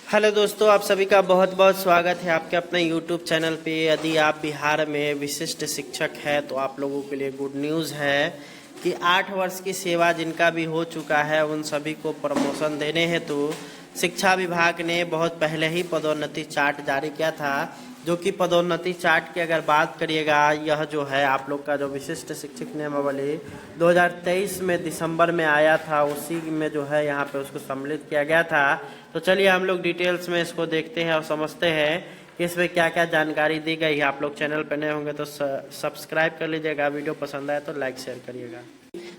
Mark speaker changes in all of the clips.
Speaker 1: Hello दोस्तों, आप सभी का बहुत बहुत स्वागत है आपके अपने YouTube चैनल पे। यदि आप बिहार में विशिष्ट शिक्षक हैं तो आप लोगों के लिए गुड न्यूज़ है कि 8 वर्ष की सेवा जिनका भी हो चुका है उन सभी को प्रमोशन देने हेतु शिक्षा विभाग ने बहुत पहले ही पदोन्नति चार्ट जारी किया था। जो कि पदोन्नति चार्ट की अगर बात करिएगा, यह जो है आप लोग का जो विशिष्ट शिक्षक नियमावली 2023 में दिसंबर में आया था, उसी में जो है यहाँ पे उसको सम्मिलित किया गया था। तो चलिए हम लोग डिटेल्स में इसको देखते हैं और समझते हैं कि इसमें क्या क्या जानकारी दी गई है। आप लोग चैनल पर नए होंगे तो सब्सक्राइब कर लीजिएगा, वीडियो पसंद आए तो लाइक शेयर करिएगा।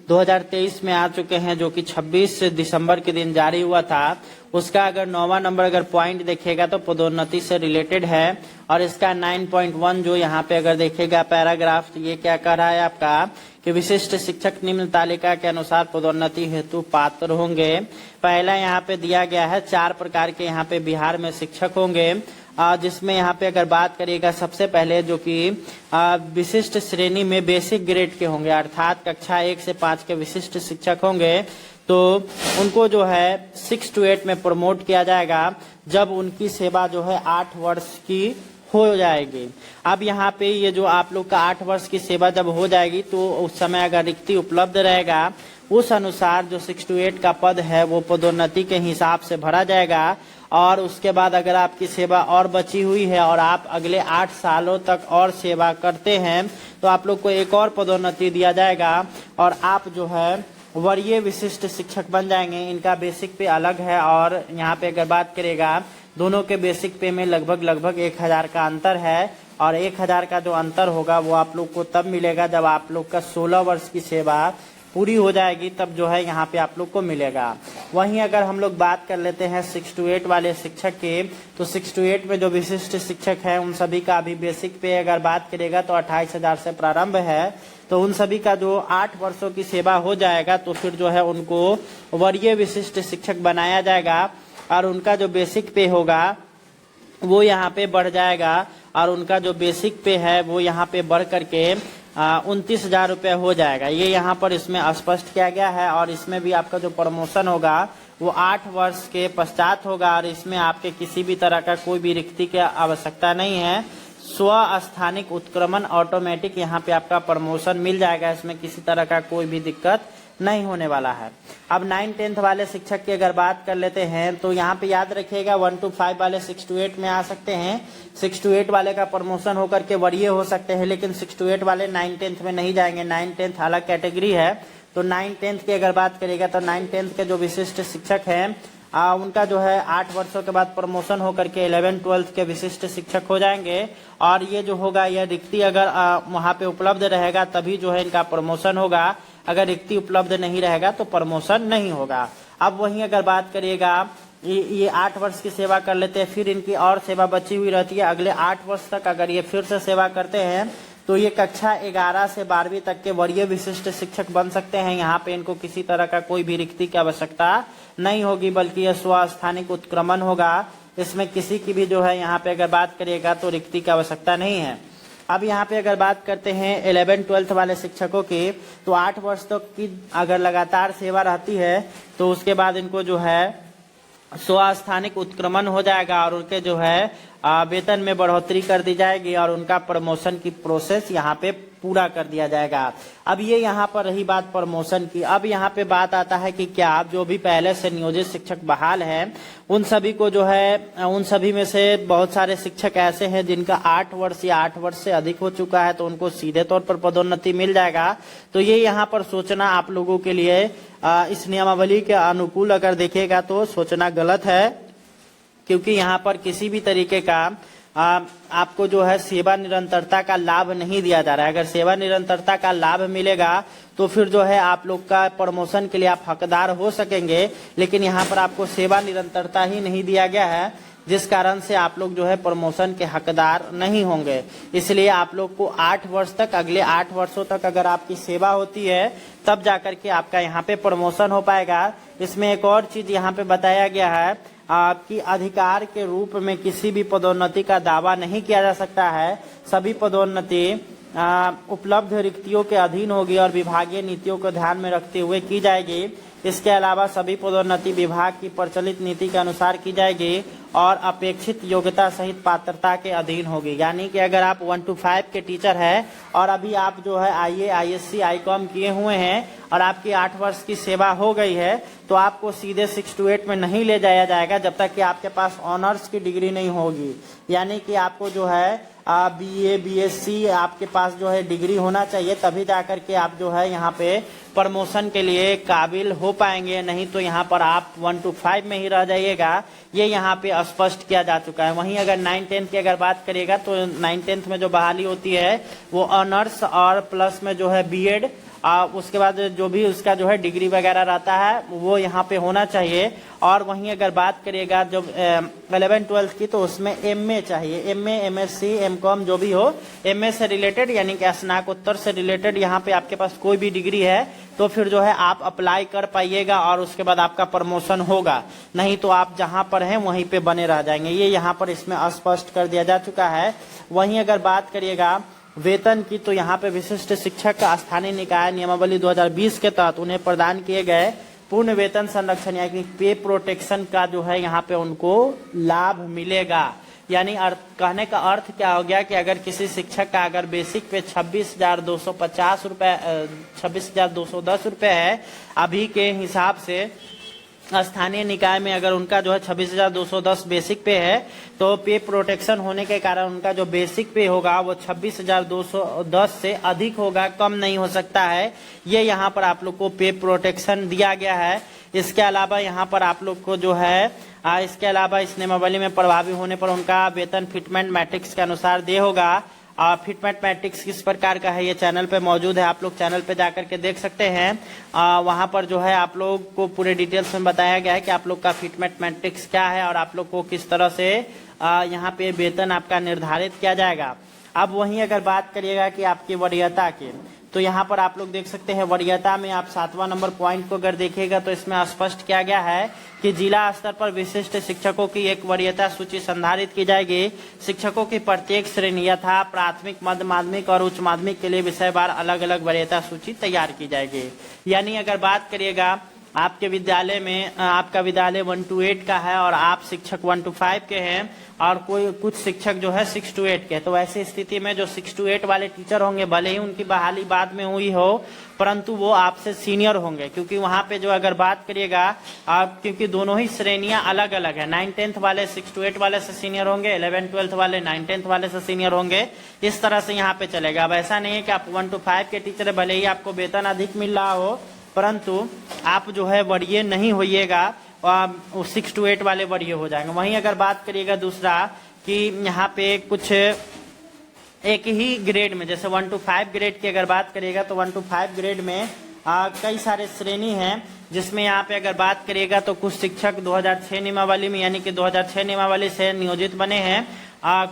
Speaker 1: 2023 में आ चुके हैं, जो कि 26 दिसंबर के दिन जारी हुआ था। उसका अगर 9वां नंबर अगर पॉइंट देखेगा तो पदोन्नति से रिलेटेड है। और इसका 9.1 जो यहाँ पे अगर देखेगा पैराग्राफ, तो ये क्या कह रहा है आपका कि विशिष्ट शिक्षक निम्न तालिका के अनुसार पदोन्नति हेतु पात्र होंगे। पहला यहाँ पे दिया गया है 4 प्रकार के यहाँ पे बिहार में शिक्षक होंगे, जिसमें यहाँ पे अगर बात करिएगा सबसे पहले जो कि विशिष्ट श्रेणी में बेसिक ग्रेड के होंगे, अर्थात कक्षा 1 से 5 के विशिष्ट शिक्षक होंगे। तो उनको जो है 6 to 8 में प्रमोट किया जाएगा जब उनकी सेवा जो है 8 वर्ष की हो जाएगी। अब यहाँ पे ये जो आप लोग का 8 वर्ष की सेवा जब हो जाएगी तो उस समय अगर रिक्ति उपलब्ध रहेगा, उस अनुसार जो 6 to 8 का पद है वो पदोन्नति के हिसाब से भरा जाएगा। और उसके बाद अगर आपकी सेवा और बची हुई है और आप अगले 8 सालों तक और सेवा करते हैं तो आप लोग को एक और पदोन्नति दिया जाएगा और आप जो है वरीय विशिष्ट शिक्षक बन जाएंगे। इनका बेसिक पे अलग है और यहाँ पे अगर बात करेगा दोनों के बेसिक पे में लगभग 1000 का अंतर है। और 1000 का जो अंतर होगा वो आप लोग को तब मिलेगा जब आप लोग का 16 वर्ष की सेवा पूरी हो जाएगी, तब जो है यहाँ पे आप लोग को मिलेगा। वहीं अगर हम लोग बात कर लेते हैं 6 to 8 वाले शिक्षक के, तो 6 to 8 में जो विशिष्ट शिक्षक है उन सभी का अभी बेसिक पे अगर बात करेगा तो 28,000 से प्रारंभ है। तो उन सभी का जो 8 वर्षों की सेवा हो जाएगा तो फिर जो है उनको वरीय विशिष्ट शिक्षक बनाया जाएगा और उनका जो बेसिक पे होगा वो यहाँ पे बढ़ जाएगा और उनका जो बेसिक पे है वो यहाँ पे बढ़ करके 29,000 रुपये हो जाएगा। ये यहाँ पर इसमें स्पष्ट किया गया है। और इसमें भी आपका जो प्रमोशन होगा वो 8 वर्ष के पश्चात होगा और इसमें आपके किसी भी तरह का कोई भी रिक्ति की आवश्यकता नहीं है। स्व स्थानिक उत्क्रमण ऑटोमेटिक यहाँ पे आपका प्रमोशन मिल जाएगा, इसमें किसी तरह का कोई भी दिक्कत नहीं होने वाला है। अब 9-10 वाले शिक्षक की अगर बात कर लेते हैं तो यहाँ पे याद रखिएगा 1 to 5 वाले 6 to 8 में आ सकते हैं। 6 to 8 वाले का प्रमोशन होकर के वरीय हो सकते हैं, लेकिन 6 to 8 वाले 9-10 में नहीं जाएंगे। 9-10 अलग कैटेगरी है। तो 9-10 की अगर बात करिएगा तो 9-10 के जो विशिष्ट शिक्षक हैं उनका जो है 8 वर्षों के बाद प्रमोशन होकर के 11-12 के विशिष्ट शिक्षक हो जाएंगे। और ये जो होगा यह रिक्ति अगर वहाँ पे उपलब्ध रहेगा तभी जो है इनका प्रमोशन होगा, अगर रिक्ति उपलब्ध नहीं रहेगा तो प्रमोशन नहीं होगा। अब वहीं अगर बात करिएगा ये 8 वर्ष की सेवा कर लेते हैं, फिर इनकी और सेवा बची हुई रहती है। अगले 8 वर्ष तक अगर ये फिर से सेवा करते हैं तो ये कक्षा 11 से 12वीं तक के वरीय विशिष्ट शिक्षक बन सकते हैं। यहाँ पे इनको किसी तरह का कोई भी रिक्ति की आवश्यकता नहीं होगी, बल्कि यह स्वस्थानिक उत्क्रमण होगा। इसमें किसी की भी जो है यहाँ पे अगर बात करिएगा तो रिक्ति की आवश्यकता नहीं है। अब यहाँ पे अगर बात करते हैं 11-12 वाले शिक्षकों की, तो 8 वर्ष तक की अगर लगातार सेवा रहती है तो उसके बाद इनको जो है स्वस्थानिक उत्क्रमण हो जाएगा और उनके जो है वेतन में बढ़ोतरी कर दी जाएगी और उनका प्रमोशन की प्रोसेस यहाँ पे पूरा कर दिया जाएगा। अब ये यहाँ पर रही बात प्रमोशन की। अब यहाँ पे बात आता है कि क्या आप जो भी पहले से नियोजित शिक्षक बहाल हैं उन सभी को जो है उन सभी में से बहुत सारे शिक्षक ऐसे हैं जिनका 8 वर्ष या 8 वर्ष से अधिक हो चुका है, तो उनको सीधे तौर पर पदोन्नति मिल जाएगा। तो ये यहाँ पर सोचना आप लोगों के लिए इस नियमावली के अनुकूल अगर देखेगा तो सोचना गलत है, क्योंकि यहाँ पर किसी भी तरीके का आपको जो है सेवा निरंतरता का लाभ नहीं दिया जा रहा है। अगर सेवा निरंतरता का लाभ मिलेगा तो फिर जो है आप लोग का प्रमोशन के लिए आप हकदार हो सकेंगे, लेकिन यहाँ पर आपको सेवा निरंतरता ही नहीं दिया गया है, जिस कारण से आप लोग जो है प्रमोशन के हकदार नहीं होंगे। इसलिए आप लोग को 8 वर्ष तक, अगले 8 वर्षों तक अगर आपकी सेवा होती है तब जाकर के आपका यहाँ पे प्रमोशन हो पाएगा। इसमें एक और चीज यहाँ पे बताया गया है कि अधिकार के रूप में किसी भी पदोन्नति का दावा नहीं किया जा सकता है। सभी पदोन्नति उपलब्ध रिक्तियों के अधीन होगी और विभागीय नीतियों को ध्यान में रखते हुए की जाएगी। इसके अलावा सभी पदोन्नति विभाग की प्रचलित नीति के अनुसार की जाएगी और अपेक्षित योग्यता सहित पात्रता के अधीन होगी। यानी कि अगर आप 1 to 5 के टीचर हैं और अभी आप जो है आईए, आईएससी, आईकॉम किए हुए हैं और आपकी 8 वर्ष की सेवा हो गई है, तो आपको सीधे 6 to 8 में नहीं ले जाया जाएगा जब तक कि आपके पास ऑनर्स की डिग्री नहीं होगी। यानी कि आपको जो है बीए, बीएससी आपके पास जो है डिग्री होना चाहिए, तभी जाकर के आप जो है यहाँ पे प्रमोशन के लिए काबिल हो पाएंगे। नहीं तो यहाँ पर आप 1 to 5 में ही रह जाइएगा। ये यहाँ पे स्पष्ट किया जा चुका है। वहीं अगर 9-10 की अगर बात करिएगा तो 9-10 में जो बहाली होती है वो ऑनर्स और प्लस में जो है बीएड, उसके बाद जो भी उसका जो है डिग्री वगैरह रहता है वो यहाँ पे होना चाहिए। और वहीं अगर बात करिएगा जब 11-12 की तो उसमें एमए चाहिए, एमए, एमएससी, एमकॉम जो भी हो, एमए से रिलेटेड यानी कि स्नातकोत्तर से रिलेटेड यहाँ पे आपके पास कोई भी डिग्री है तो फिर जो है आप अप्लाई कर पाइएगा और उसके बाद आपका प्रमोशन होगा। नहीं तो आप जहाँ पर हैं वहीं पे बने रह जाएंगे। ये यहाँ पर इसमें स्पष्ट कर दिया जा चुका है। वहीं अगर बात करिएगा वेतन की तो यहाँ पे विशिष्ट शिक्षक स्थानीय निकाय नियमावली 2020 के तहत उन्हें प्रदान किए गए पूर्ण वेतन संरक्षण यानी पे प्रोटेक्शन का जो है यहाँ पे उनको लाभ मिलेगा। यानी कहने का अर्थ क्या हो गया कि अगर किसी शिक्षक का अगर बेसिक पे 26,250 रुपए 26,210 रुपए है अभी के हिसाब से, स्थानीय निकाय में अगर उनका जो है 26,210 बेसिक पे है तो पे प्रोटेक्शन होने के कारण उनका जो बेसिक पे होगा वो 26,210 से अधिक होगा, कम नहीं हो सकता है। ये यहाँ पर आप लोग को पे प्रोटेक्शन दिया गया है। इसके अलावा यहाँ पर आप लोग को जो है इसके अलावा इस नियमावली में प्रभावी होने पर उनका वेतन फिटमेंट मैट्रिक्स के अनुसार दे होगा। फिटमेंट मैट्रिक्स किस प्रकार का है ये चैनल पे मौजूद है, आप लोग चैनल पे जाकर के देख सकते हैं। वहां पर जो है आप लोग को पूरे डिटेल्स में बताया गया है कि आप लोग का फिटमेंट मैट्रिक्स क्या है और आप लोग को किस तरह से यहाँ पे वेतन आपका निर्धारित किया जाएगा। अब वहीं अगर बात करिएगा कि आपकी वरीयता की, तो यहाँ पर आप लोग देख सकते हैं वरीयता में आप 7वां नंबर पॉइंट को अगर देखिएगा तो इसमें स्पष्ट किया गया है कि जिला स्तर पर विशिष्ट शिक्षकों की एक वरीयता सूची संधारित की जाएगी। शिक्षकों की प्रत्येक श्रेणी यथा प्राथमिक, मध्य माध्यमिक और उच्च माध्यमिक के लिए विषयवार अलग अलग वरीयता सूची तैयार की जाएगी। यानी अगर बात करिएगा आपके विद्यालय में, आपका विद्यालय 1 to 8 का है और आप शिक्षक 1 to 5 के हैं और कुछ शिक्षक जो है 6 to 8 के, तो ऐसी स्थिति में जो 6 to 8 वाले टीचर होंगे भले ही उनकी बहाली बाद में हुई हो परंतु वो आपसे सीनियर होंगे। क्योंकि वहां पे जो अगर बात करिएगा आप, क्योंकि दोनों ही श्रेणियां अलग अलग है, 9-10 वाले 6 to 8 वाले से सीनियर होंगे, 11-12 वाले 9-10 वाले से सीनियर होंगे। इस तरह से यहाँ पे चलेगा। अब ऐसा नहीं है कि आप 1 to 5 के टीचर भले ही आपको वेतन अधिक मिल रहा हो परंतु आप जो है वरीय नहीं होइएगा, 6 to 8 वाले वरीय हो जाएंगे। वहीं अगर बात करिएगा दूसरा कि यहाँ पे कुछ एक ही ग्रेड में, जैसे 1 to 5 ग्रेड की अगर बात करिएगा तो 1 to 5 ग्रेड में कई सारे श्रेणी हैं, जिसमें यहाँ पे अगर बात करिएगा तो कुछ शिक्षक 2006 नियमावली में यानी कि 2006 नियमावली से नियोजित बने हैं,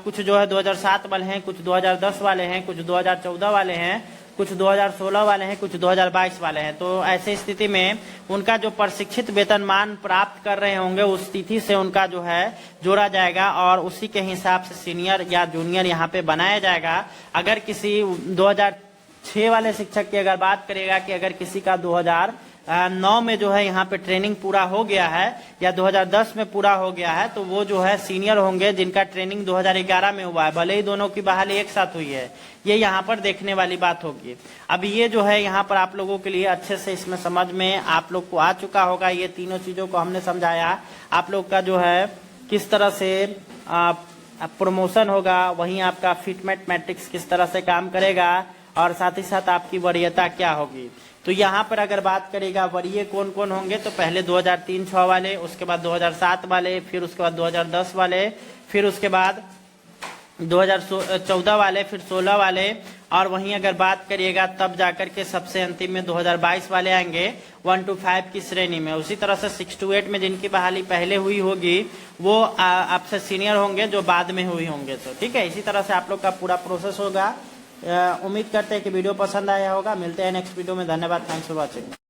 Speaker 1: कुछ जो है 2007 वाले हैं, कुछ 2010 वाले हैं, कुछ 2014 वाले हैं, कुछ 2016 वाले हैं, कुछ 2022 वाले हैं। तो ऐसे स्थिति में उनका जो प्रशिक्षित वेतनमान प्राप्त कर रहे होंगे उस तिथि से उनका जो है जोड़ा जाएगा और उसी के हिसाब से सीनियर या जूनियर यहाँ पे बनाया जाएगा। अगर किसी 2006 वाले शिक्षक की अगर बात करेगा कि अगर किसी का 2009 में जो है यहाँ पे ट्रेनिंग पूरा हो गया है या 2010 में पूरा हो गया है तो वो जो है सीनियर होंगे जिनका ट्रेनिंग 2011 में हुआ है, भले ही दोनों की बहाली एक साथ हुई है। ये यहाँ पर देखने वाली बात होगी। अब ये जो है यहाँ पर आप लोगों के लिए अच्छे से इसमें समझ में आप लोग को आ चुका होगा। ये तीनों चीजों को हमने समझाया, आप लोग का जो है किस तरह से प्रमोशन होगा, वहीं आपका फिटमेंट मैट्रिक्स किस तरह से काम करेगा और साथ ही साथ आपकी वरीयता क्या होगी। तो यहाँ पर अगर बात करेगा वरीय कौन कौन होंगे तो पहले 2003-06 वाले, उसके बाद 2007 वाले, फिर उसके बाद 2010 वाले, फिर उसके बाद 2014 वाले, फिर 16 वाले और वहीं अगर बात करिएगा तब जाकर के सबसे अंतिम में 2022 वाले आएंगे 1 to 5 की श्रेणी में। उसी तरह से 6 to 8 में जिनकी बहाली पहले हुई होगी वो आपसे सीनियर होंगे जो बाद में हुई होंगे। तो ठीक है, इसी तरह से आप लोग का पूरा प्रोसेस होगा। उम्मीद करते हैं कि वीडियो पसंद आया होगा। मिलते हैं नेक्स्ट वीडियो में। धन्यवाद, थैंक्स फॉर वॉचिंग।